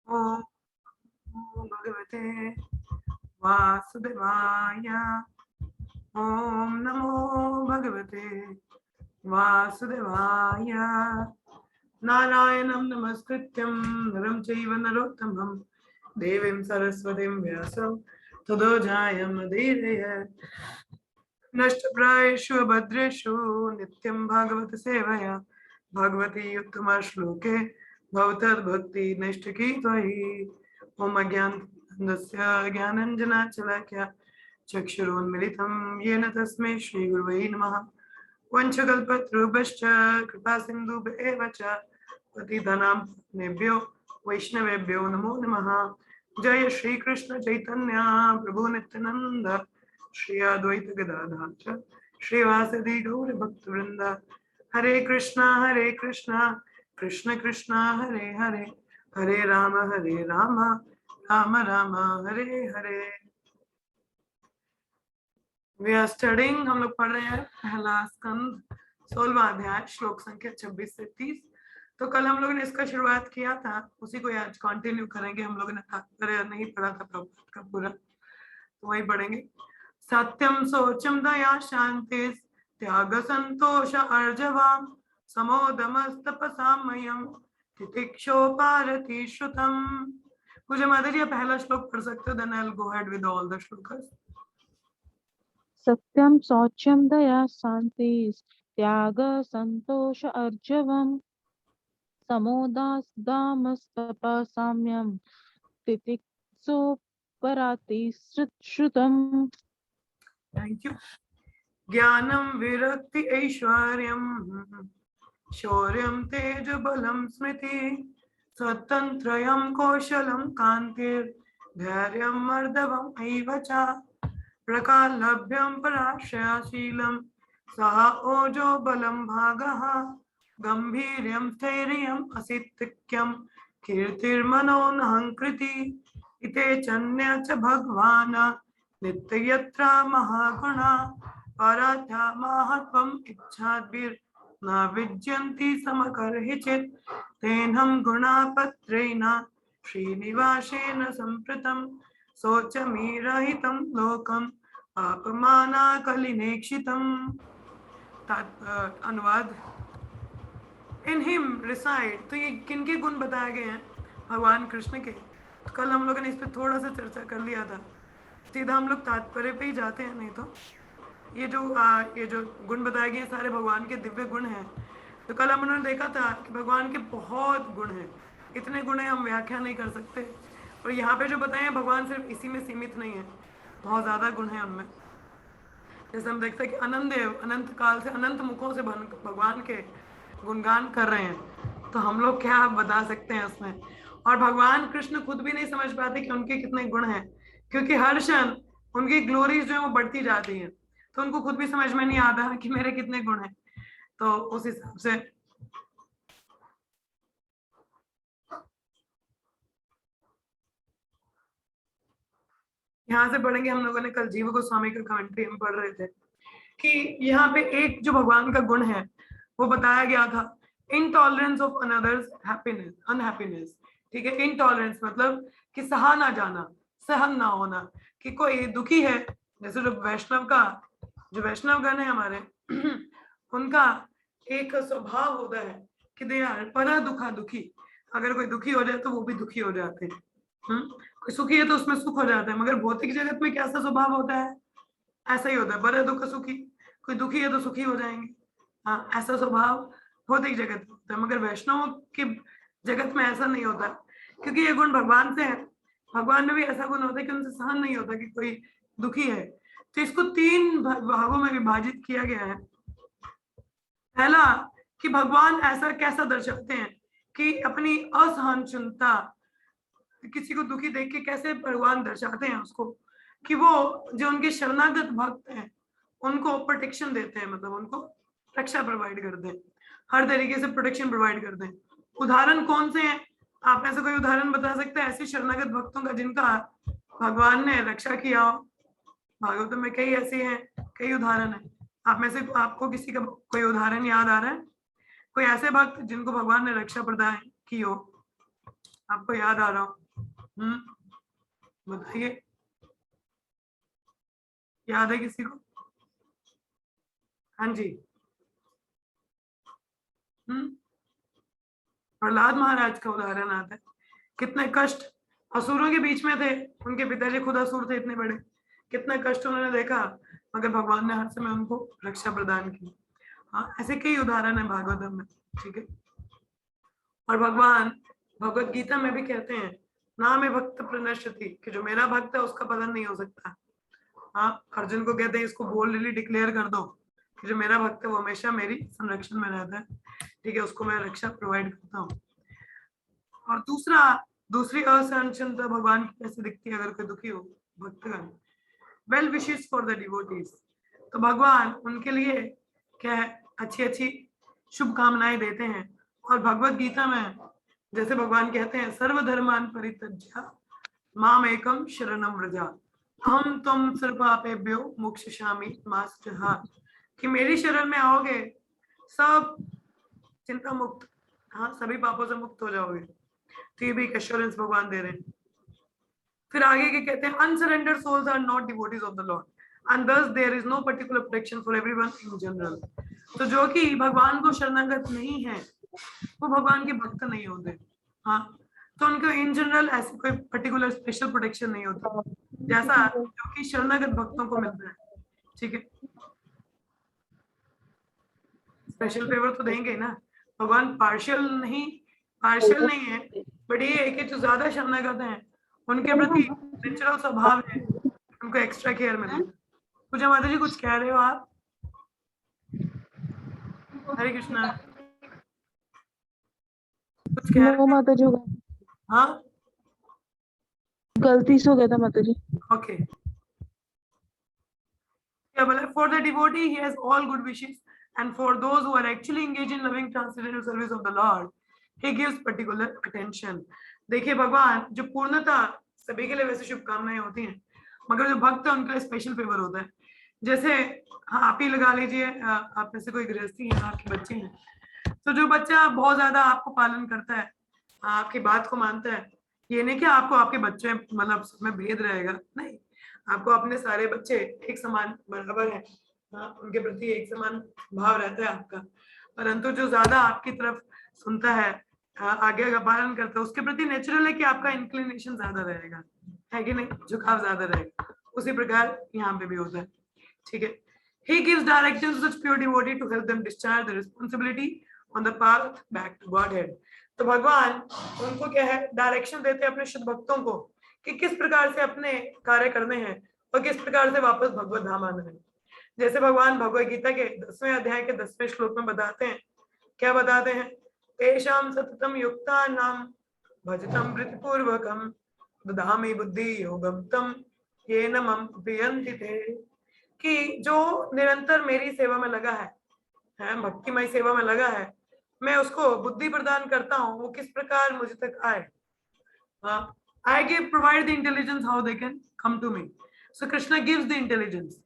ओम नमो भगवते वासुदेवाय। ओम नमो भगवते वासुदेवाय। नारायणं नमस्कृत्यं नरं चैव नरोत्तमं देवीं सरस्वतीं व्यासं ततो जयमुदीरयेत्। नष्टप्रायेषु भद्रेषु नित्यं भागवत सेवया भगवती उत्तमा श्लोके भवतद्भक्ति नैष्ठिकी त्वयि। ओम अज्ञानस्य ज्ञानञ्जनाशलाकया चक्षुरुन्मिलितं येन तस्मै श्रीगुरुवे नमः। वंशकल्पतरुभ्यश्च कृपा सिन्धुभ्येव च पतितानां पावनेभ्यो वैष्णवेभ्यो नमो नमः। जय श्री कृष्ण चैतन्य प्रभु नित्यानंद श्री अद्वैत गदाधर श्रीवासदि गौर भक्तवृंद। हरे कृष्णा कृष्ण कृष्णा हरे हरे, हरे Ram Ram Ram Hare Hare. We are studying, हम लोग पढ़ रहे हैं पहला स्कंद 16वां अध्याय श्लोक संख्या 26 से 30। तो कल हम लोगों ने इसका शुरुआत किया था, उसी को आज कंटिन्यू करेंगे। हम लोगों ने तात्पर्य नहीं पढ़ा था प्रभुपाद का पूरा, तो वही पढ़ेंगे। सत्यम शोचम दया शांति त्याग संतोष अर्जवाम समोदमस्तपसामयम तितिक्षोपारति श्रुतम। मुझे माधुरी ये पहला श्लोक पढ़ सकते हो, then I will go ahead with all the shlokas. सत्यम शौच्यम दया शांति त्याग संतोष अर्जवम समोदास्तपसाम्यम तितिक्षोपराति श्रुतम। Thank you. ज्ञानम विरक्ति ऐश्वर्यम शौर्यम तेज बलम स्मृति स्वतंत्रयम कौशलम कांतिर धैर्यम मर्दवम ऐव च प्रकालभ्यम पराश्रयशीलम सह ओजो बलम भागः गंभीर्यम स्थैर्यम असित्यक्यम कीर्तिर्मनोनहंकृति इते चन्य च भगवान् नित्ययत्र महागुणा पराथा महत्वम इच्छाद्भिर् न विज्यन्ति समकर्हिचित् तेनहं गुणापत्रेण श्रीनिवासेन संप्रतं शोचमीरहितं लोकं पापमानाकलिनेक्षितम्। अनुवाद। इन हिम रिसाइड, तो ये किनके गुण बताए गए हैं? भगवान कृष्ण के। कल हम लोगों ने इस पर थोड़ा सा चर्चा कर लिया था, सीधा हम लोग तात्पर्य पे ही जाते हैं। नहीं तो ये जो गुण बताए गए सारे भगवान के दिव्य गुण हैं। तो कल हम उन्होंने देखा था कि भगवान के बहुत गुण हैं, इतने गुण हैं हम व्याख्या नहीं कर सकते। और यहाँ पे जो बताए हैं भगवान सिर्फ इसी में सीमित नहीं है, बहुत ज़्यादा गुण हैं उनमें। जैसे हम देखते हैं कि अनंत देव अनंत काल से अनंत मुखों से भगवान के गुणगान कर रहे हैं, तो हम लोग क्या बता सकते हैं उसमें। और भगवान कृष्ण खुद भी नहीं समझ पाते कि उनके कितने गुण हैं, क्योंकि हर क्षण उनकी ग्लोरीज जो है वो बढ़ती जाती हैं, तो उनको खुद भी समझ में नहीं आता कि मेरे कितने गुण हैं। तो उस हिसाब से यहाँ से पढ़ेंगे। हम लोगों ने कल जीव गोस्वामी का कमेंट्री हम पढ़ रहे थे कि यहाँ पे एक जो भगवान का गुण है वो बताया गया था, intolerance of another's happiness unhappiness. ठीक है, इनटॉलरेंस मतलब कि सहा ना जाना, सहन ना होना कि कोई दुखी है। जैसे जो वैष्णव गण है हमारे उनका एक स्वभाव होता है कि दे आर पर दुखा दुखी। अगर कोई दुखी हो जाए तो वो भी दुखी हो जाते हैं। कोई सुखी है तो उसमें सुख हो जाता है। मगर भौतिक जगत में कैसा स्वभाव होता है? ऐसा ही होता है, बड़े दुख सुखी। कोई दुखी है तो सुखी हो जाएंगे, हाँ, ऐसा स्वभाव भौतिक जगत में होता है। मगर वैष्णव की जगत में ऐसा नहीं होता, क्योंकि ये गुण भगवान से है। भगवान में भी ऐसा गुण होता है कि उनसे सहन नहीं होता कि कोई दुखी है। तो इसको 3 भागों में विभाजित किया गया है। पहला कि भगवान ऐसा कैसा दर्शाते हैं कि अपनी असहनशीलता, किसी को दुखी देख के कैसे भगवान दर्शाते हैं उसको, कि वो जो उनके शरणागत भक्त हैं उनको प्रोटेक्शन देते हैं, मतलब उनको रक्षा प्रोवाइड करते हैं, हर तरीके से प्रोटेक्शन प्रोवाइड करते हैं। उदाहरण कौन से हैं? आप ऐसे कोई उदाहरण बता सकते हैं ऐसे शरणागत भक्तों का जिनका भगवान ने रक्षा किया हो? भागवत में कई ऐसे हैं, कई उदाहरण है। आप में से आपको किसी का कोई उदाहरण याद आ रहा है? कोई ऐसे भक्त जिनको भगवान ने रक्षा प्रदान की हो? आपको याद आ रहा हो? बताइए, याद है किसी को? हाँ जी। प्रहलाद महाराज का उदाहरण आता है, कितने कष्ट असुरों के बीच में थे, उनके पिताजी खुद असुर थे इतने बड़े, कितना कष्ट उन्होंने देखा, मगर भगवान ने हर समय उनको रक्षा प्रदान की। हाँ, ऐसे कई उदाहरण है भागवतम में, ठीक है। और भगवान भगवत गीता में भी कहते हैं, ना मैं भक्त प्रणश्यति, कि जो मेरा भक्त है उसका पतन नहीं हो सकता। हाँ, अर्जुन को कहते हैं इसको बोल्डली डिक्लेयर कर दो कि जो मेरा भक्त है वो हमेशा मेरी संरक्षण में रहता है, ठीक है, उसको मैं रक्षा प्रोवाइड करता हूँ। और दूसरी असहनशीलता भगवान की कैसे दिखती है अगर कोई दुखी हो भक्तगण? Well wishes for the devotees, तो भगवान उनके लिए क्या है, अच्छी अच्छी शुभकामनाएं देते हैं। और भगवत गीता में जैसे भगवान कहते हैं, सर्वधर्मान परित्यज्य माम एकम शरणम व्रजा हम तुम सर्वपापेभ्यो मोक्षयिष्यामि मा शुचः, कि मेरी शरण में आओगे सब चिंता मुक्त, हाँ, सभी पापों से मुक्त हो जाओगे। तो ये भी एक एश्योरेंस भगवान दे रहे हैं। फिर आगे के कहते हैं, unsurrendered souls are not devotees of the Lord and thus there is no particular protection for everyone in general। तो जो कि भगवान को शरणागत नहीं है वो भगवान के भक्त नहीं होते। हाँ, तो उनको इन जनरल ऐसी कोई पर्टिकुलर स्पेशल प्रोटेक्शन नहीं होती जैसा जो कि शरणागत भक्तों को मिलता है, ठीक है। स्पेशल फेवर तो देंगे ना भगवान, पार्शियल नहीं है, बट ये है कि जो ज्यादा शरणागत हैं उनके प्रति नेचुरल स्वभाव है, उनको एक्स्ट्रा केयर मिलता है। पूजा माता जी कुछ कह रहे हो आप? हरे कृष्णा, कुछ कह रहे नो माता जी, हो? हाँ, गलती से हो गया था माता जी। ओके। क्या बोला? For the devotee he has all good wishes and for those who are actually engaged in loving transcendental service of the Lord, he gives particular attention। देखिए भगवान जो पूर्णता सभी के लिए वैसे शुभकामनाएं होती हैं, मगर जो भक्त है उनके लिए स्पेशल फेवर होता है। जैसे हाँ, आप ही लगा लीजिए, आप में से कोई गृहस्थी है, आपके बच्चे हैं, तो जो बच्चा बहुत ज्यादा आपको पालन करता है, आपकी बात को मानता है, ये नहीं कि आपको आपके बच्चे मतलब में भेद रहेगा, नहीं, आपको अपने सारे बच्चे एक समान बराबर है, उनके प्रति एक समान भाव रहता है आपका। परंतु जो ज्यादा आपकी तरफ सुनता है, आज्ञा का पालन करता है, उसके प्रति नेचुरल है कि आपका इंक्लिनेशन ज्यादा रहेगा, है कि नहीं, झुकाव ज्यादा रहेगा। उसी प्रकार यहाँ पे भी होता है, ठीक है। He gives directions to such pure devotee to help them discharge the responsibility on the path back to Godhead। तो भगवान उनको क्या है, डायरेक्शन देते हैं अपने शुद्ध भक्तों को कि किस प्रकार से अपने कार्य करने हैं और किस प्रकार से वापस भगवत धाम आना है। जैसे भगवान भगवत गीता के 10वें अध्याय के 10वें श्लोक में बताते हैं, क्या बताते हैं, तेषां सततम युक्तानां भजतं प्रीतिपूर्वकं ददामि बुद्धि योगं तं येन मम उपयन्ति ते, कि जो निरंतर मेरी सेवा में लगा है भक्तिमय सेवा में लगा है, मैं उसको बुद्धि प्रदान करता हूँ, वो किस प्रकार मुझ तक आए। I give provide the intelligence how they can come to me। So Krishna gives the intelligence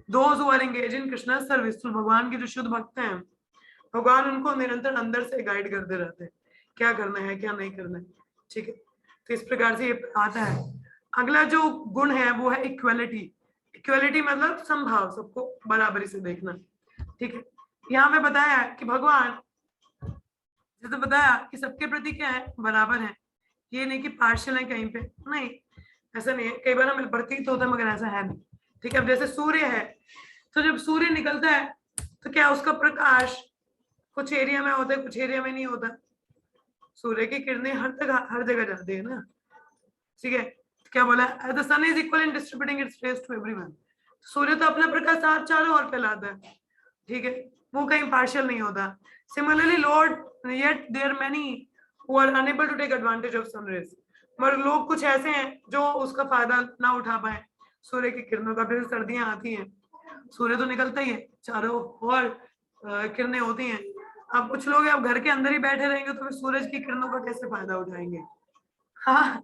those who are engaged in Krishna's service। तो भगवान के जो शुद्ध भक्त हैं, भगवान उनको निरंतर अंदर से गाइड करते रहते हैं, क्या करना है क्या नहीं करना है, ठीक है। तो इस प्रकार से ये आता है। अगला जो गुण है वो है इक्वालिटी। इक्वालिटी मतलब समभाव, सबको बराबरी से देखना, ठीक है। यहाँ पे बताया कि भगवान जैसे बताया कि सबके प्रति क्या है, बराबर है, ये नहीं कि पार्शियल है कहीं पे, नहीं, ऐसा नहीं है। कई बार हमें प्रतीत होता है मगर ऐसा है नहीं, ठीक है। अब जैसे सूर्य है, तो जब सूर्य निकलता है तो क्या उसका प्रकाश कुछ एरिया में होता है, कुछ एरिया में नहीं होता। सूर्य की किरणें हर जगह जाती है ना, ठीक है। क्या बोला, the sun is equal in distributing its rays to everyone. सूर्य तो अपना प्रकाश चारों ओर फैलाता है, ठीक है, वो कहीं पार्शियल नहीं होता। Similarly lord yet there many who are unable to take advantage of sun rays, मगर लोग कुछ ऐसे हैं जो उसका फायदा ना उठा पाए सूर्य की किरणों का। फिर सर्दियां आती हैं, सूर्य तो निकलता ही है, चारों ओर किरणें होती हैं। अब कुछ लोग अब घर के अंदर ही बैठे रहेंगे तो फिर सूरज की किरणों का कैसे फायदा उठाएंगे? हाँ,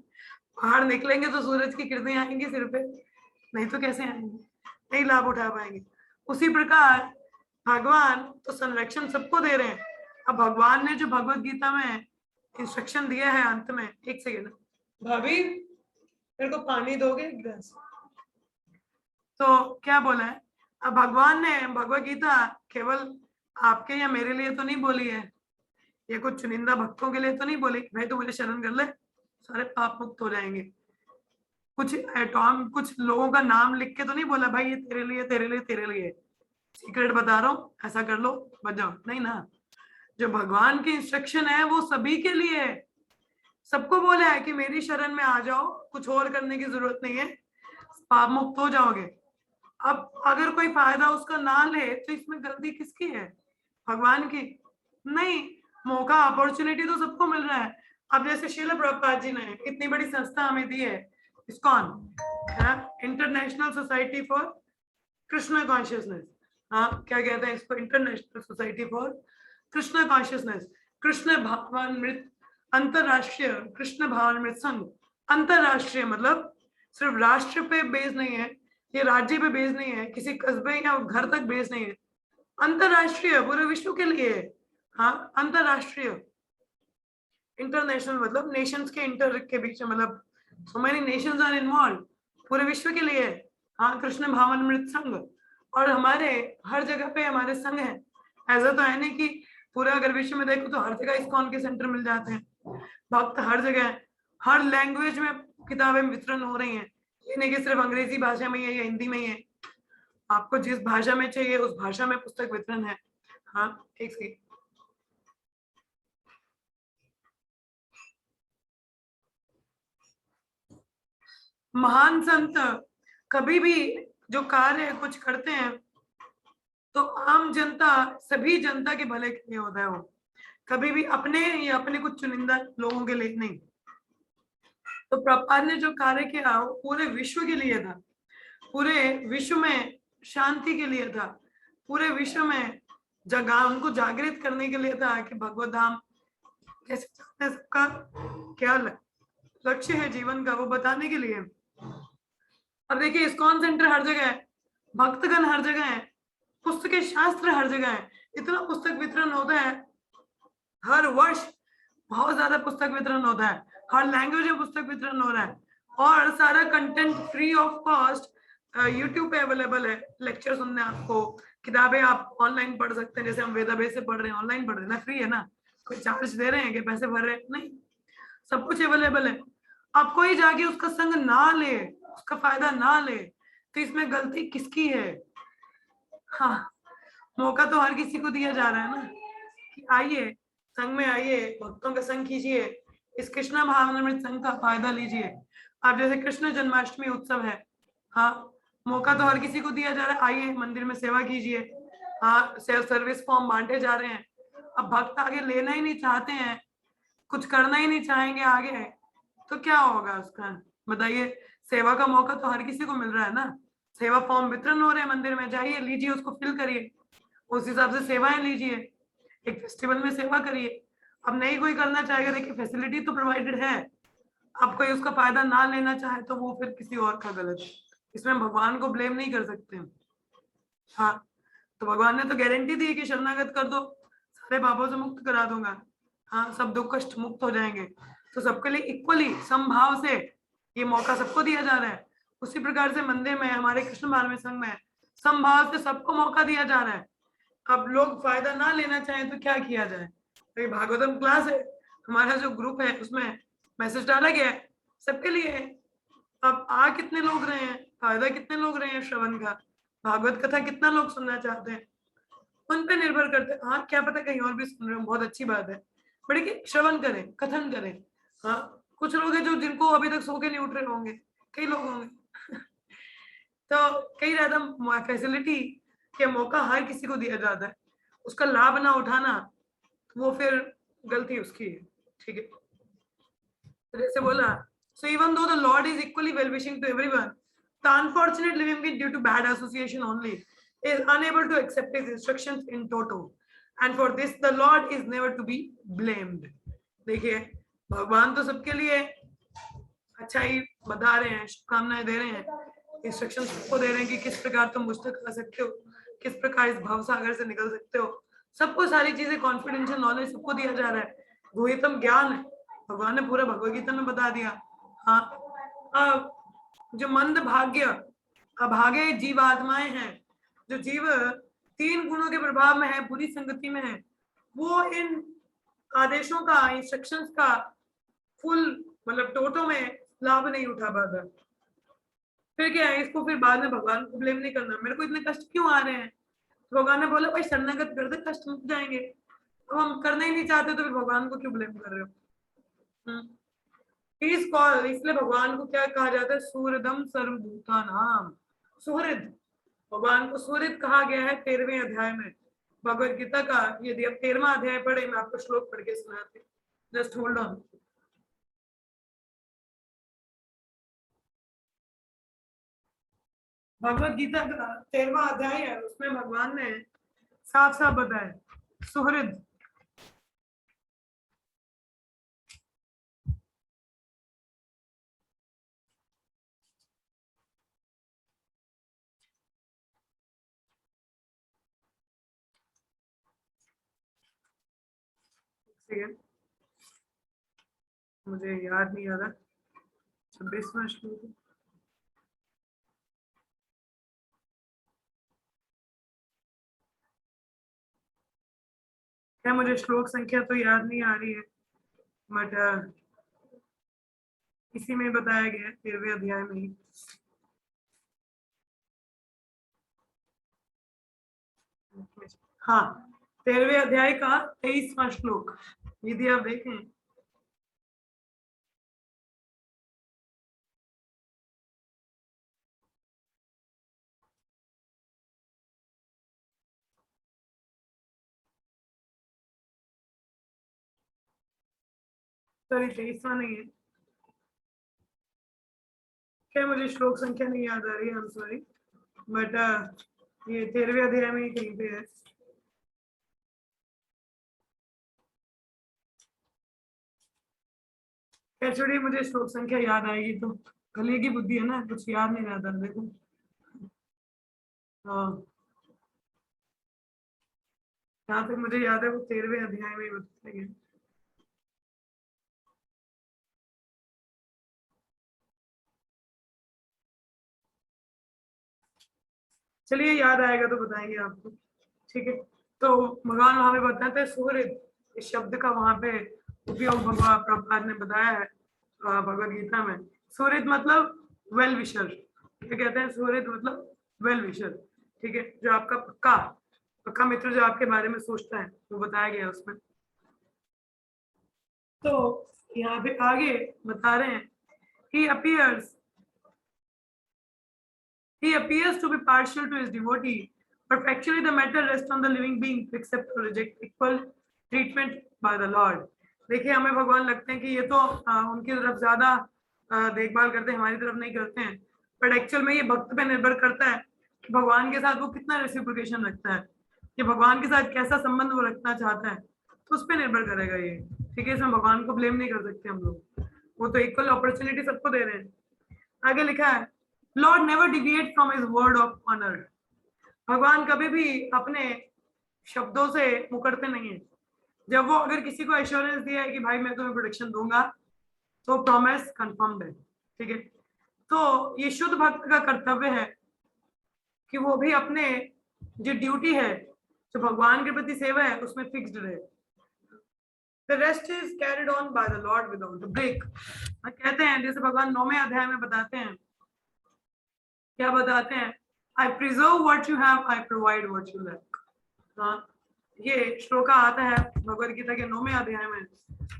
बाहर निकलेंगे तो सूरज की किरणें आएंगी सिर पे, नहीं तो कैसे आएंगे, नहीं लाभ उठा पाएंगे। उसी प्रकार भगवान तो संरक्षण सबको दे रहे हैं। अब भगवान ने जो भगवत गीता में इंस्ट्रक्शन दिया है अंत में, एक सेकेंड भाभी मेरे को पानी दोगे एक गिलास। तो क्या बोला है, अब भगवान ने भगवत गीता केवल आपके या मेरे लिए तो नहीं बोली है, ये कुछ चुनिंदा भक्तों के लिए तो नहीं बोली भाई तू मुझे शरण कर ले सारे पाप मुक्त हो जाएंगे। कुछ एटॉम कुछ लोगों का नाम लिख के तो नहीं बोला भाई ये तेरे लिए तेरे लिए तेरे लिए, सीक्रेट बता रहा हूँ ऐसा कर लो बच जाओ, नहीं ना। जो भगवान की इंस्ट्रक्शन है वो सभी के लिए है, सबको बोला है कि मेरी शरण में आ जाओ, कुछ और करने की जरूरत नहीं है, पाप मुक्त हो जाओगे। अब अगर कोई फायदा उसका ना ले तो इसमें गलती किसकी है, भगवान की नहीं। मौका अपॉर्चुनिटी तो सबको मिल रहा है। अब जैसे श्रील प्रभुपाद जी ने इतनी बड़ी संस्था हमें दी है, ISKCON, international society for Krishna consciousness, हाँ क्या कहते हैं इसको, international society for Krishna consciousness, Krishna भावामृत अंतरराष्ट्रीय कृष्ण भावामृत संघ। अंतरराष्ट्रीय मतलब सिर्फ राष्ट्र पे बेस नहीं है, ये राज्य पे बेस नहीं है, किसी कस्बे या घर तक बेस नहीं है, अंतरराष्ट्रीय पूरे विश्व के लिए। हाँ अंतरराष्ट्रीय, इंटरनेशनल मतलब नेशंस के इंटर के बीच में, मतलब so many nations are involve, पूरे विश्व के लिए। हाँ कृष्ण भावामृत संघ, और हमारे हर जगह पे हमारे संघ है। ऐसा तो है नहीं कि पूरा अगर विश्व में देखो तो हर जगह इस्कॉन के सेंटर मिल जाते हैं, भक्त हर जगह हर लैंग्वेज में किताबें वितरण हो रही हैं, ये नहीं कि सिर्फ अंग्रेजी भाषा में ही है या हिंदी में ही है, आपको जिस भाषा में चाहिए उस भाषा में पुस्तक वितरण है। हाँ एक सेकंड, महान संत कभी भी जो कार्य कुछ करते हैं तो आम जनता सभी जनता के भले के लिए होता है, वो कभी भी अपने या अपने कुछ चुनिंदा लोगों के लिए नहीं। तो प्रभुपाद ने जो कार्य किया वो पूरे विश्व के लिए था, पूरे विश्व में शांति के लिए था, पूरे विश्व में जगह उनको जागृत करने के लिए था कि भगवत धाम कैसे चाहते हैं, सबका क्या लक्ष्य है जीवन का वो बताने के लिए। अब देखिए इस्कॉन सेंटर हर जगह है, भक्तगण हर जगह है, पुस्तकें शास्त्र हर जगह है, इतना पुस्तक वितरण होता है हर वर्ष, बहुत ज्यादा पुस्तक वितरण होता है, हर लैंग्वेज में पुस्तक वितरण हो रहा है, और सारा content free of cost YouTube पे अवेलेबल है। लेक्चर सुनने आपको, किताबें आप ऑनलाइन पढ़ सकते हैं, जैसे हम वेदाबेस से पढ़ रहे हैं ऑनलाइन पढ़ रहे हैं ना, फ्री है ना, कोई चार्ज दे रहे हैं कि पैसे भर रहे हैं, नहीं, सब कुछ अवेलेबल है। अब कोई जाके उसका संग ना ले, उसका फायदा ना ले, तो इसमें गलती किसकी है। हाँ मौका तो हर किसी को दिया जा रहा है ना कि आइए संघ में आइए, भक्तों का संग कीजिए, इस कृष्णा भावामृत संघ का फायदा लीजिए। अब जैसे कृष्ण जन्माष्टमी उत्सव है, हाँ मौका तो हर किसी को दिया जा रहा है, आइए मंदिर में सेवा कीजिए, हाँ सेल्फ सर्विस फॉर्म बांटे जा रहे हैं। अब भक्त आगे लेना ही नहीं चाहते हैं, कुछ करना ही नहीं चाहेंगे आगे, तो क्या होगा उसका बताइए। सेवा का मौका तो हर किसी को मिल रहा है ना, सेवा फॉर्म वितरण हो रहे हैं मंदिर में, जाइए लीजिए उसको फिल करिए, उस हिसाब से सेवाएं लीजिए, एक फेस्टिवल में सेवा करिए। अब नहीं कोई करना चाहेगा, देखिए फैसिलिटी तो प्रोवाइडेड है, अब कोई उसका फायदा ना लेना चाहे तो वो फिर किसी और का गलत है, इसमें भगवान को ब्लेम नहीं कर सकते। हाँ तो भगवान ने तो गारंटी दी कि शरणागत कर दो सारे पापों से मुक्त करा दूंगा, हाँ सब दुख कष्ट मुक्त हो जाएंगे। तो सबके लिए इक्वली समभाव से ये मौका सबको दिया जा रहा है। उसी प्रकार से मंदिर में हमारे कृष्ण भावामृत संघ में समभाव से सबको मौका दिया जा रहा है। अब लोग फायदा ना लेना चाहें तो क्या किया जाए, तो भागवतम क्लास है, हमारा जो ग्रुप है उसमें मैसेज डाला गया है सबके लिए है। अब आ कितने लोग रहे हैं, फायदा कितने लोग रहे हैं श्रवण का, भागवत कथा कितना लोग सुनना चाहते हैं, उन पे निर्भर करते हैं। हाँ क्या पता कहीं और भी सुन रहे हो, बहुत अच्छी बात है, बड़ी कि श्रवण करें कथन करें। हाँ कुछ लोग हैं जो जिनको अभी तक सो के नहीं उठ रहे होंगे, कई लोग होंगे तो कई ज्यादा फैसिलिटी के मौका हर किसी को दिया जाता है, उसका लाभ ना उठाना वो फिर गलती उसकी है, ठीक है। तो जैसे बोला, so even though the Lord is equally well wishing to everyone, the unfortunate living being due to bad association only is unable to accept his instructions in toto, and for this the Lord is never to be blamed। देखिए भगवान तो सबके लिए अच्छा ही बता रहे हैं, शुभकामनाएं दे रहे हैं, इंस्ट्रक्शन सबको दे रहे हैं कि किस प्रकार तुम मुझ तक आ सकते हो, किस प्रकार इस भवसागर से निकल सकते हो, सबको सारी चीजें कॉन्फिडेंशियल नॉलेज सबको दिया जा रहा है। गुह्यतम ज्ञान है, भगवान ने पूरा भगवद गीता में बता दिया। हाँ, जो मंद भाग्य अभागे जीवात्माएं हैं, जो जीव 3 गुणों के प्रभाव में है, बुरी संगति में है, वो इन आदेशों का, इंस्ट्रक्शंस का फुल मतलब टोटो में लाभ नहीं उठा पाता। फिर क्या है, इसको फिर बाद में भगवान को ब्लेम नहीं करना, मेरे को इतने कष्ट क्यों आ रहे हैं, तो भगवान ने बोला भाई शरणागत कर दे, कष्ट मिट जाएंगे। तो हम करना ही नहीं चाहते तो फिर भगवान को क्यों ब्लेम कर रहे हो। इस कॉल, इसलिए भगवान को क्या कहा जाता है, सूर्यदम सर्वभूता नाम, सुहृद। भगवान को सुहृद कहा गया है 13वें अध्याय में भगवद गीता का। यदि आप 13वां अध्याय पढ़े, मैं आपको श्लोक पढ़ के सुनाते, just hold on. Bhagavad Gita का 13वां अध्याय है, उसमें भगवान ने साफ साफ बताया सुहृद। मुझे याद नहीं आ रहा, 26वां श्लोक। क्या मुझे श्लोक संख्या तो याद नहीं आ रही है, बट इसी में बताया गया है 13वें अध्याय में ही। हाँ, 13वें अध्याय का 23वां श्लोक यदि आप देखें, सॉरी 23वां नहीं है, क्या मुझे श्लोक संख्या नहीं याद आ रही है, आई एम सॉरी, बट ये 13वें अध्याय में ही कहीं पे है। एक्चुअली मुझे श्लोक संख्या याद आएगी तो, कलिए की बुद्धि है ना, कुछ याद नहीं रहता, देखो। हाँ, जहाँ तक मुझे याद है वो 13वें अध्याय में ही बताया गया। चलिए याद आएगा तो बताएंगे आपको, ठीक है। तो भगवान वहां पे बताते हैं सुहृद, इस शब्द का वहां पे उपयोग भगवान प्रभुपाद ने बताया है भगवद गीता में। सुहृद मतलब वेल विशर, क्या कहते हैं, सुहृद मतलब वेल विशर, ठीक है, जो आपका पक्का पक्का मित्र, जो आपके बारे में सोचता है, वो बताया गया है उसमें। तो यहाँ पे आगे बता रहे हैं, he appears to be partial to his devotee, but factually the matter rests on the living being to accept or reject equal treatment by the Lord. देखिए, हमें भगवान लगते हैं कि ये तो उनकी तरफ ज्यादा देखभाल करते हैं, हमारी तरफ नहीं करते हैं, बट एक्चुअल में ये भक्त पे निर्भर करता है कि भगवान के साथ वो कितना रेसिप्रोकेशन रखता है, कि भगवान के साथ कैसा संबंध वो रखना चाहता है, तो उस पर निर्भर करेगा ये, ठीक है। इसमें भगवान को ब्लेम नहीं कर सकते हम लोग, वो तो इक्वल अपॉर्चुनिटी सबको दे रहे हैं। आगे लिखा है, lord never deviate from his word of honour. भगवान कभी भी अपने शब्दों से मुकरते नहीं है। जब वो अगर किसी को एश्योरेंस दिया है कि भाई मैं तुम्हें प्रोटेक्शन दूंगा, तो प्रॉमिस कंफर्म्ड है, ठीक है। तो ये शुद्ध भक्त का कर्तव्य है कि वो भी अपने जो ड्यूटी है, जो भगवान के प्रति सेवा है, उसमें फिक्स्ड रहे। The rest is carried on by the Lord without a break। कहते हैं, जैसे भगवान 9वें अध्याय में बताते हैं, क्या बताते हैं, I preserve what you have, I provide what you lack। हाँ, ये श्लोका आता है भगवद गीता के 9वें अध्याय में।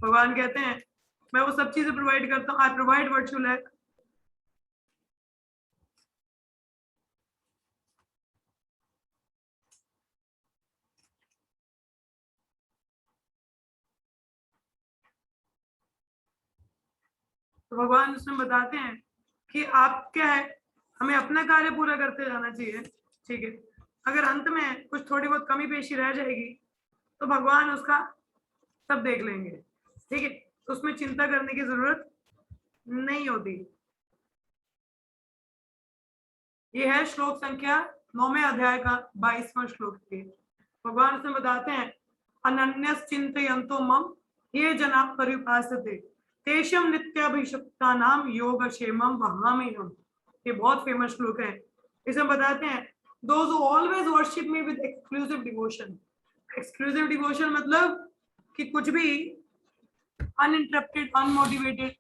भगवान कहते हैं, मैं वो सब चीजें प्रोवाइड करता हूँ, I provide what you lack। तो भगवान उसमें बताते हैं कि आप क्या है, हमें अपना कार्य पूरा करते जाना चाहिए, ठीक है। अगर अंत में कुछ थोड़ी बहुत कमी पेशी रह जाएगी तो भगवान उसका सब देख लेंगे, ठीक है, तो उसमें चिंता करने की जरूरत नहीं होती। ये है श्लोक संख्या 9वें अध्याय का 22वां श्लोक के। भगवान उसमें बताते हैं, अनन्यस चिंतयन्तो मम ये जना परिपासते तेषम नित्याभिषिक्तानाम योगक्षेमम वहाम्यहम्। ये बहुत फेमस श्लोक है। इसमें बताते हैं those who always worship me with exclusive devotion। exclusive devotion मतलब कि कुछ भी अनइंटरप्टेड अनमोटिवेटेड,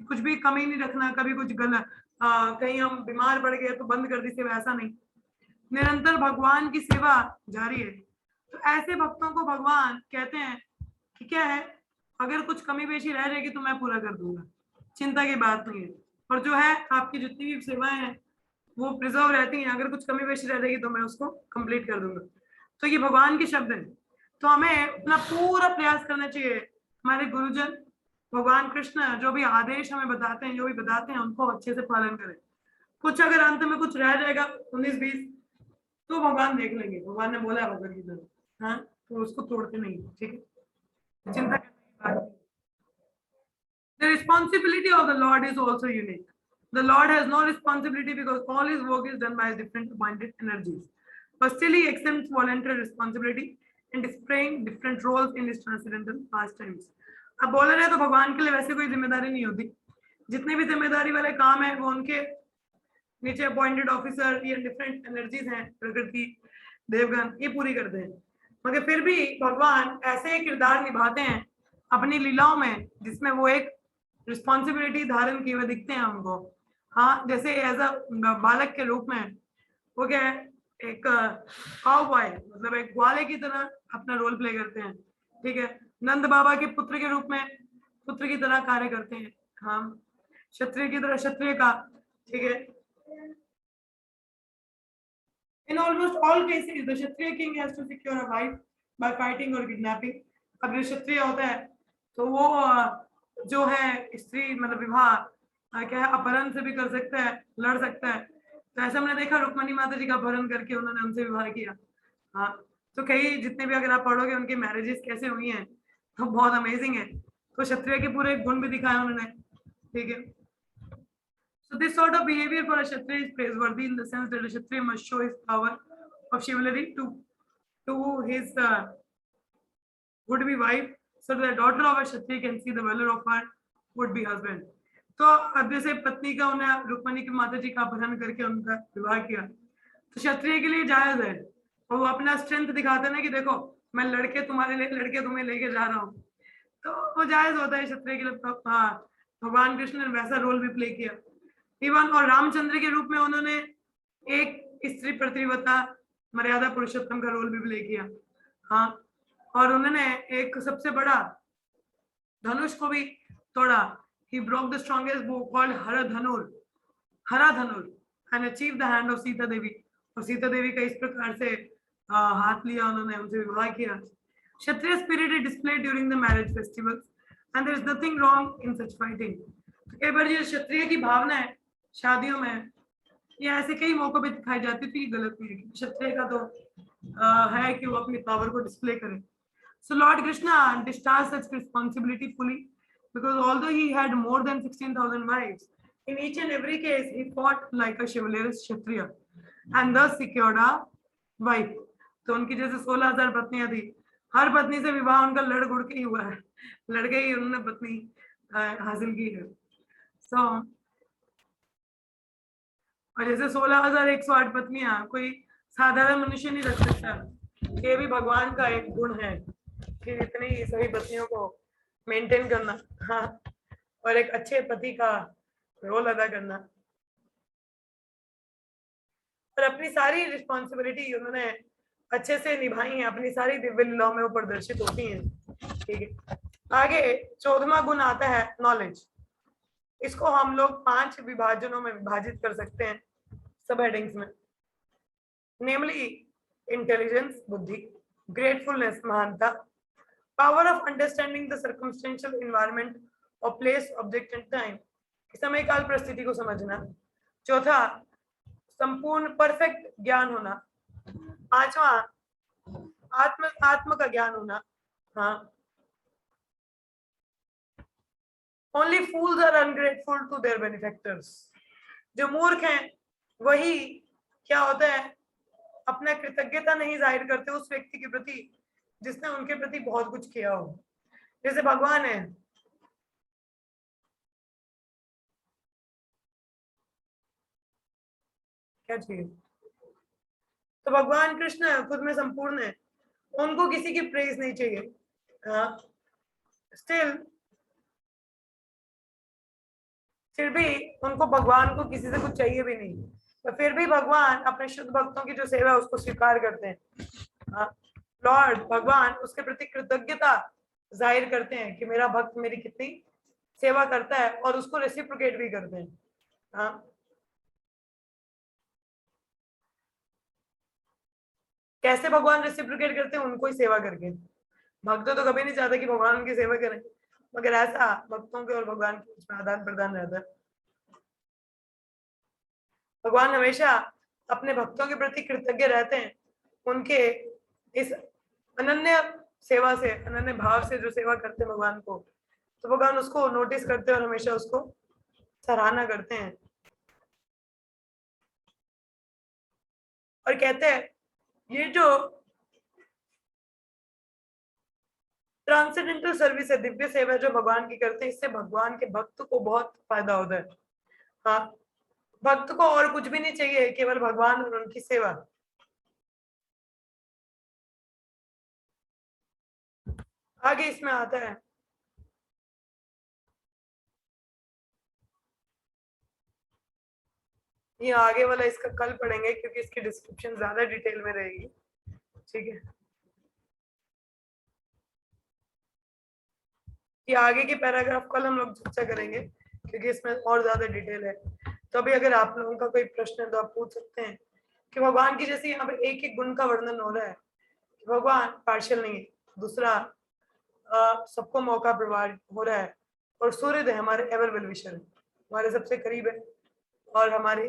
कुछ भी कमी नहीं रखना, कभी कुछ गलत कहीं हम बीमार पड़ गए तो बंद कर दी सेवा, ऐसा नहीं, निरंतर भगवान की सेवा जारी है। तो ऐसे भक्तों को भगवान कहते हैं कि क्या है, अगर कुछ कमी पेशी रह जाएगी तो मैं पूरा कर दूंगा, चिंता की बात नहीं है। और जो है आपकी जितनी भी सेवाएं हैं वो प्रिजर्व रहती हैं, अगर कुछ कमी पेशी रह जाएगी तो मैं उसको कंप्लीट कर दूंगा। तो ये भगवान के शब्द हैं। तो हमें अपना पूरा प्रयास करना चाहिए, हमारे गुरुजन भगवान कृष्ण जो भी आदेश हमें बताते हैं, जो भी बताते हैं, उनको अच्छे से पालन करें। कुछ अगर अंत में कुछ रह जाएगा 19-20 तो भगवान देख लेंगे, भगवान ने बोला है भगवद गीता में, हाँ, तो उसको तोड़ते नहीं, ठीक है, चिंता करने की बात नहीं। The responsibility of the Lord is also unique. The Lord has no responsibility because all his work is done by his different appointed energies. But still he accepts voluntary responsibility and displaying different roles in his transcendental pastimes. अब बोल रहे हैं तो भगवान के लिए वैसे कोई जिम्मेदारी नहीं होती, जितने भी जिम्मेदारी वाले काम है वो उनके नीचे अपॉइंटेड ऑफिसर या डिफरेंट एनर्जीज हैं, प्रकृति देवगण, ये पूरी करते हैं। मगर फिर भी भगवान ऐसे किरदार निभाते हैं अपनी लीलाओं में जिसमें वो एक रिस्पॉन्सिबिलिटी धारण किए हुए दिखते हैं हमको। हाँ, जैसे एज अ बालक के रूप में वो क्या है, एक काउ बॉय मतलब एक ग्वाले की तरह अपना रोल प्ले करते हैं, ठीक है। नंद बाबा के पुत्र के रूप में पुत्र की तरह कार्य करते हैं, हाँ, क्षत्रिय की तरह क्षत्रिय का, ठीक है। In almost all cases, the Kshatriya king has to secure a wife by fighting or kidnapping. अगर क्षत्रिय होता है तो वो जो है स्त्री मतलब विवाह क्या है अपहरण से भी कर सकता है, लड़ सकता है। तो ऐसा हमने देखा रुक्मणी माता जी का अपहरण करके उन्होंने उनसे विवाह किया। हाँ, तो कई जितने भी अगर आप पढ़ोगे उनके मैरिजेस कैसे हुई हैं तो बहुत अमेजिंग है। तो क्षत्रिय के पूरे गुण भी दिखाए उन्होंने, ठीक है। So this sort of behavior for a Kshatriya is praiseworthy in the sense that a Kshatriya must show his power of chivalry to his would-be wife, so that the daughter of a Kshatriya can see the valor of her would-be husband. तो अब जैसे पत्नी का उन्हें रुक्मणी की माता जी का अपहरण करके उनका विवाह किया, तो क्षत्रिय के लिए जायज है, और वो अपना स्ट्रेंथ दिखाते हैं ना कि देखो मैं लड़के तुम्हारे लिए लड़के तुम्हें लेके जा रहा हूँ, तो वो जायज होता है क्षत्रिय के लिए। हाँ, भगवान कृष्ण ने वैसा रोल भी प्ले किया इवन, और रामचंद्र के रूप में उन्होंने एक स्त्री प्रतिव्रता मर्यादा पुरुषोत्तम का रोल भी प्ले किया। हाँ, और उन्होंने एक सबसे बड़ा धनुष को भी तोड़ा। He broke the strongest bow called हरा धनुर and achieved the hand of Sita Devi, और सीता देवी का इस प्रकार से हाथ लिया उन्होंने, उनसे विवाह किया। क्षत्रिय spirit is displayed during the marriage festivals and there is nothing wrong in such fighting। कई बार ये क्षत्रिय की भावना है शादियों में या ऐसे कई मौकों पे दिखाई जाती थी, गलत नहीं है। क्षत्रिय का तो है कि वो अपनी पावर को डिस्प्ले करे। So Lord Krishna discharged such responsibility fully because although he had more than 16,000 wives, in each and every case he fought like a chivalrous Kshatriya and thus secured a wife। तो उनकी जैसे 16,000 पत्नियां थी, हर पत्नी से विवाह उनका लड़ गुड़ के ही हुआ है, लड़के ही उन्होंने पत्नी हासिल की है। So और जैसे 16,108 पत्नियां कोई साधारण मनुष्य नहीं रख सकता, ये भी भगवान का एक गुण है कि इतनी सभी पत्नियों को मेंटेन करना, हाँ, और एक अच्छे पति का रोल अदा करना, और अपनी सारी रिस्पॉन्सिबिलिटी उन्होंने अच्छे से निभाई है, अपनी सारी दिव्य लीलाओं में वो प्रदर्शित होती हैं, ठीक है। आगे 14वां गुण आता है नॉलेज। इसको हम लोग 5 विभाजनों में विभाजित कर सकते हैं सब हेडिंग्स में, नेमली इंटेलिजेंस बुद्धि, ग्रेटफुलनेस महानता, power of understanding the circumstantial environment और प्लेस ऑब्जेक्ट एंड टाइम, समय काल परिस्थिति को समझना। चौथा, संपूर्ण परफेक्ट ज्ञान होना। पांचवा, आत्म का ज्ञान होना। हाँ, only fools are ungrateful to their benefactors. जो मूर्ख हैं वही क्या होता है, अपना कृतज्ञता नहीं जाहिर करते उस व्यक्ति के प्रति जिसने उनके प्रति बहुत कुछ किया हो। जैसे भगवान है, क्या चाहिए, तो भगवान कृष्ण खुद में संपूर्ण है, उनको किसी की प्रेज नहीं चाहिए। स्टिल फिर भी उनको भगवान को किसी से कुछ चाहिए भी नहीं, तो फिर भी भगवान अपने शुद्ध भक्तों की जो सेवा है उसको स्वीकार करते हैं। लॉर्ड भगवान उसके प्रति कृतज्ञता जाहिर करते हैं कि मेरा भक्त मेरी कितनी सेवा करता है, और उसको रेसिप्रोकेट भी करते हैं। कैसे भगवान रेसिप्रोकेट करते हैं? उनको ही सेवा करके। भक्त तो कभी नहीं चाहते कि भगवान उनकी सेवा करें, मगर ऐसा भक्तों के और भगवान के बीच में आदान प्रदान रहता है। भगवान हमेशा अपने भक्तों के प्रति कृतज्ञ रहते हैं, उनके इस अनन्य सेवा से, अनन्य भाव से जो सेवा करते हैं भगवान को, तो भगवान उसको नोटिस करते हैं और हमेशा उसको सराहना करते हैं और कहते हैं ये जो ट्रांसेंडेंटल सर्विस है, दिव्य सेवा जो भगवान की करते हैं, इससे भगवान के भक्त को बहुत फायदा होता है। हाँ, भक्त को और कुछ भी नहीं चाहिए, केवल भगवान और उनकी सेवा। आगे इसमें आता है, ये आगे वाला इसका कल पढ़ेंगे क्योंकि इसकी डिस्क्रिप्शन ज्यादा डिटेल में रहेगी। ठीक है, ये आगे के पैराग्राफ कल हम लोग चर्चा करेंगे क्योंकि इसमें और ज्यादा डिटेल है। तो अभी अगर आप लोगों का कोई प्रश्न है तो आप पूछ सकते हैं कि भगवान की जैसे यहाँ पे एक एक गुण का वर्णन हो रहा है कि भगवान पार्शियल नहीं है, दूसरा सबको मौका प्रोवाइड हो रहा है, और सूर्य हमारे एवर वेल विशर है, हमारे सबसे करीब है और हमारे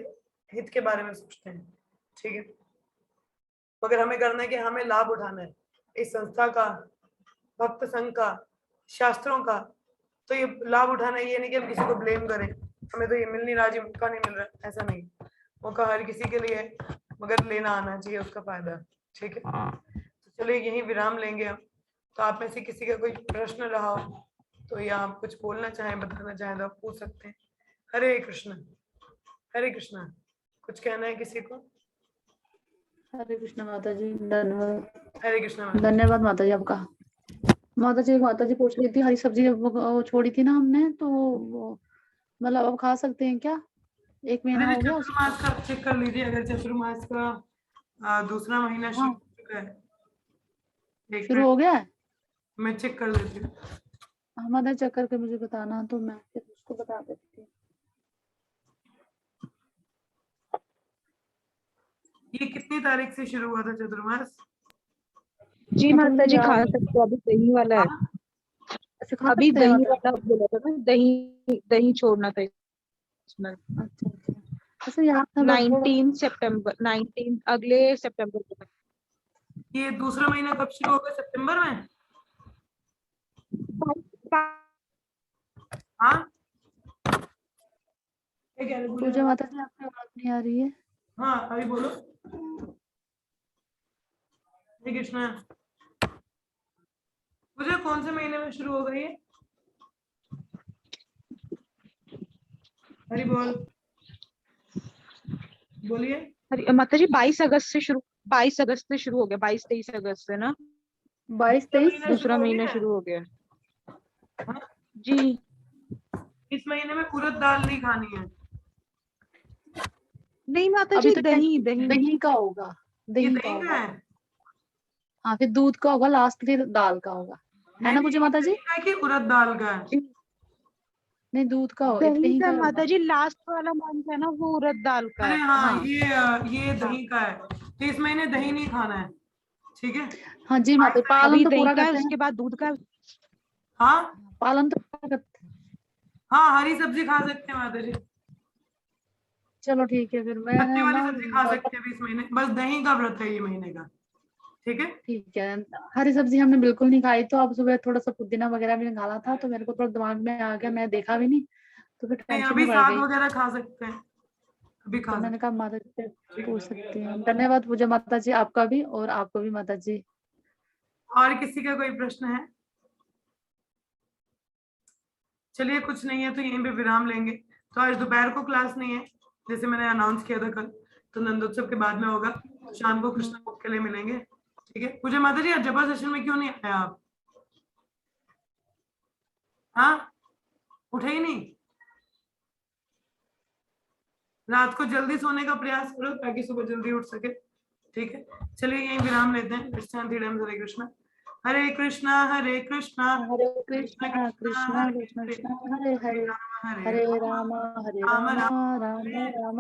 हित के बारे में सोचते हैं। ठीक है, मगर हमें करना है कि हमें लाभ उठाना है इस संस्था का, भक्त संघ का, शास्त्रों का। तो ये लाभ उठाना, ये नहीं कि हम किसी को ब्लेम करें, हमें तो ये मिल नहीं रहा जी, मौका नहीं मिल रहा, ऐसा नहीं। मौका हर किसी के लिए है, मगर लेना आना चाहिए उसका फायदा। ठीक है, तो चलिए यहीं विराम लेंगे हम। तो आप में से किसी का कोई प्रश्न रहा हो तो, या आप कुछ बोलना चाहें, बताना चाहें तो आप पूछ सकते हैं। हरे कृष्ण, हरे कृष्ण। कुछ कहना है किसी को? हरे कृष्ण माता जी, धन्यवाद। हरे कृष्ण। धन्यवाद माता जी आपका। माता जी पूछ रही थी, हरी सब्जी वो छोड़ी थी ना हमने, तो वो मतलब अब खा सकते हैं क्या? 1 महीना हो गया उसको। चतुर्मास का चेक कर लीजिए, अगर चतुर्मास का दूसरा महीना शुरू हो चुका है। शुरू हो गया है? मैं चेक कर लेती हूँ। माता चेक करके मुझे बताना, तो मैं फिर उसको बता देती हूँ। ये कितनी तारीख से शुरू हुआ था चतुर्मास? जी माता जी खा सकते हो, अभी दही वाला है। अभी दही वाला बोला था ना, दही छोड़ना था इसमें। अच्छा यहाँ 19 सितंबर, 19 अगले सितंबर को। ये दूसरा महीना कब शुरू होगा? सितंबर में? हाँ, पूजा माता जी आपकी आवाज नहीं आ रही है। हाँ अभी बोलो। हरे कृष्णा। पूजा कौन से महीने में शुरू हो गई है? हरी बोल, बोलिए। माता जी 22 अगस्त से शुरू, 22 अगस्त से शुरू हो गया, 22-23 अगस्त से ना, 22-23 दूसरा महीना शुरू हो गया। जी, इस महीने में उड़द दाल नहीं खानी है। नहीं माता जी, तो दही का होगा, दही का होगा। है। हाँ, फिर दूध का होगा लास्ट, फिर दाल का होगा, है ना पूजा माता जी? कि उड़द दाल का है? नहीं, दूध का दही का माता जी, लास्ट वाला मंथ है ना, वो उड़द दाल का अरे है। हाँ, ये दही का है, तो इस महीने दही नहीं खाना है। ठीक है, हाँ जी माता, पालन तो पूरा करते हैं। उसके बाद दूध का। हाँ पालन तो पूरा करते हैं। हाँ, हरी सब्जी खा सकते हैं माता जी, चलो ठीक है, फिर मैं पत्ती वाली ना सब्जी खा सकते हैं इस महीने, बस दही का व्रत है ये महीने का। ठीक है, ठीक है। हरी सब्जी हमने बिल्कुल नहीं खाई, तो अब सुबह थोड़ा सा पुदीना वगैरह भी निकाला था, तो मेरे को थोड़ा दिमाग में आ गया, मैं देखा भी नहीं, तो फिर टेंशन अभी में पड़ साग गई। वगैरह खा सकते हैं, अभी तो खा मैंने सकते कहा माता जी से पूछ सकती हूँ। धन्यवाद पूजा माता जी आपका भी, और आपको भी माता जी। हैं। और किसी का कोई प्रश्न है? चलिए कुछ नहीं है तो यहीं पे विराम लेंगे। तो आज दोपहर को क्लास नहीं है, जैसे मैंने अनाउंस किया था कल, तो नंदोत्सव के बाद में होगा। तो शाम को कृष्ण भोग के लिए मिलेंगे, ठीक है। पूजा माता जी आज जपा सेशन में क्यों नहीं आया आप? हाँ, उठे ही नहीं। रात को जल्दी सोने का प्रयास करो ताकि सुबह जल्दी उठ सके, ठीक है। चलिए यहीं विराम लेते हैं। हरे कृष्ण हरे कृष्णा हरे कृष्णा हरे कृष्णा कृष्णा कृष्ण कृष्ण हरे हरे, हरे राम राम राम राम हरे हरे,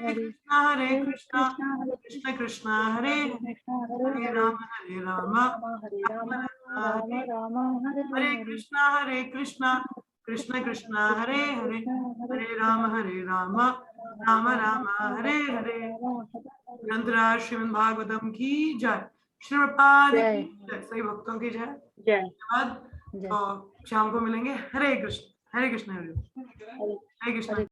हरे हरे कृष्णा कृष्ण कृष्ण कृष्ण हरे कृष्ण हरे हरे हरे, हरे राम हरे राम राम राम हरे हरे हरे, कृष्णा कृष्ण कृष्ण हरे हरे, हरे हरे राम राम राम हरे हरे। ग्रंथराज श्रीमद् भागवतम की जय, श्री प्रभुपाद की जय, सही भक्तों की जय। जय धन्यवाद। जय तो शाम को मिलेंगे। हरे कृष्ण हरे कृष्ण हरे हरे कृष्ण।